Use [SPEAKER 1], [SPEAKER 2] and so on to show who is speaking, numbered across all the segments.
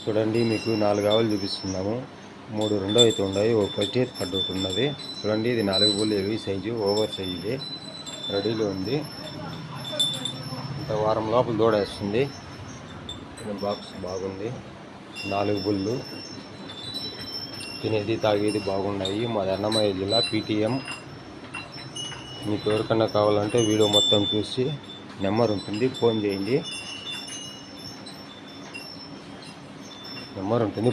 [SPEAKER 1] చూడండి, మీకు 4 ఆవులు చూపిస్తున్నాము. 3 రెండో అయితే ఉన్నాయి, ఒక ఫస్ట్ ఇయర్ థర్డ్ ఒకటి ఉన్నది. చూడండి, ఇది 4 bull heavy size, over size. ఇది రెడీలో ఉంది. ఇంత వారం లోపల దూడేస్తుంది. బాక్స్ బాగుంది. 4 బుల్లు తినేది తాగేది బాగున్నాయి. మాది అన్నమయ్య జిల్లా PTM. మీకు ఎవరికన్నా కావాలంటే వీడియో మొత్తం చూసి నెంబర్ ఉంటుంది, ఫోన్ చేయండి.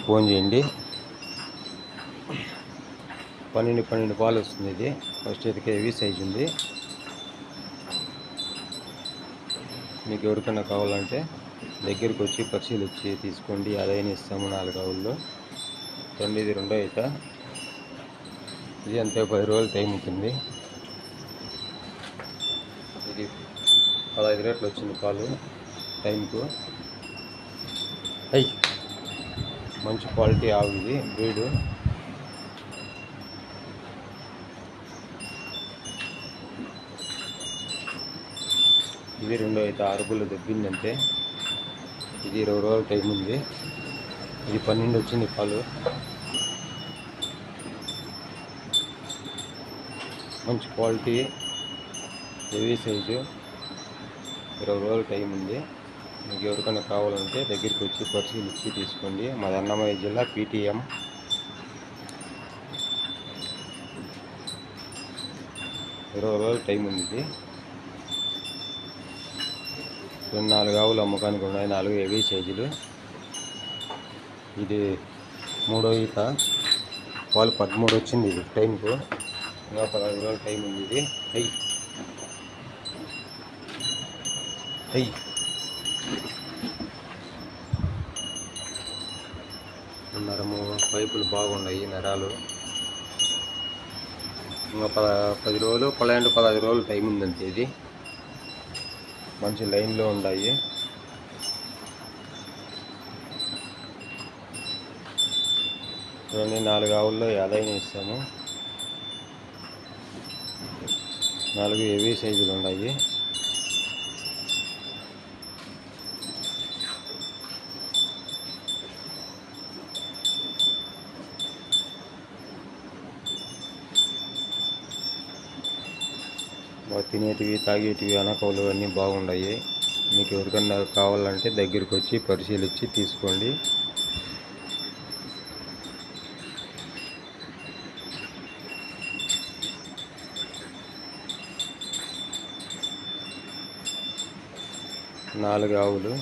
[SPEAKER 1] ఫోన్ చేయండి. 12 పాలు వస్తుంది. ఇది ఫస్ట్ ఇదికే హెవీ సైజు ఉంది. మీకు ఎవరికైనా కావాలంటే దగ్గరికి వచ్చి పరిశీలించి తీసుకోండి. అదైనా ఇస్తాము 4 ఆవుల్లో. ఇది రెండో ఈత. ఇది అంతే 10 రోజులు టైం ఉంటుంది. ఇది 15 లీటర్లు వచ్చింది పాలు టైంకు. మంచి క్వాలిటీ ఆవు ఇది, బ్రీడు. ఇది రెండో అయితే 6 బుల్లు దొబ్బిందంటే. ఇది 20 రోజుల టైం ఉంది. ఇది 12 వచ్చింది పాలు. మంచి క్వాలిటీ, హెవీ సైజు, 20 రోజుల టైం ఉంది. మీకు ఎవరికైనా కావాలంటే దగ్గరికి వచ్చి పరిశీలించి తీసుకోండి. మాది అన్నమయ్య జిల్లా PTM. 20 రోజుల టైం ఉంది. ఇది 4 ఆవులు అమ్మకానికి ఉన్నాయి, 4 హెవీ సైజులు. ఇది మూడో ఈత. పాలు 13 వచ్చింది ఇది టైంకు. ఇంకా 15 రోజుల టైం ఉంది. ఇది నరము పైపులు బాగున్నాయి, నరాలు. ఇంకా 10 రోజులు 15 రోజులు టైం ఉందంటే. ఇది మంచి లైన్లో ఉన్నాయి. చూడండి, 4 ఆవుల్లో ఏదైనా ఇస్తాము. 4 హెవీ సైజులు ఉన్నాయి. తినేటివి తాగేటివి అనకవులు అన్నీ బాగున్నాయి. మీకు ఎవరికన్నా కావాలంటే దగ్గరికి వచ్చి పరిశీలించి తీసుకోండి. నాలుగు ఆవులు.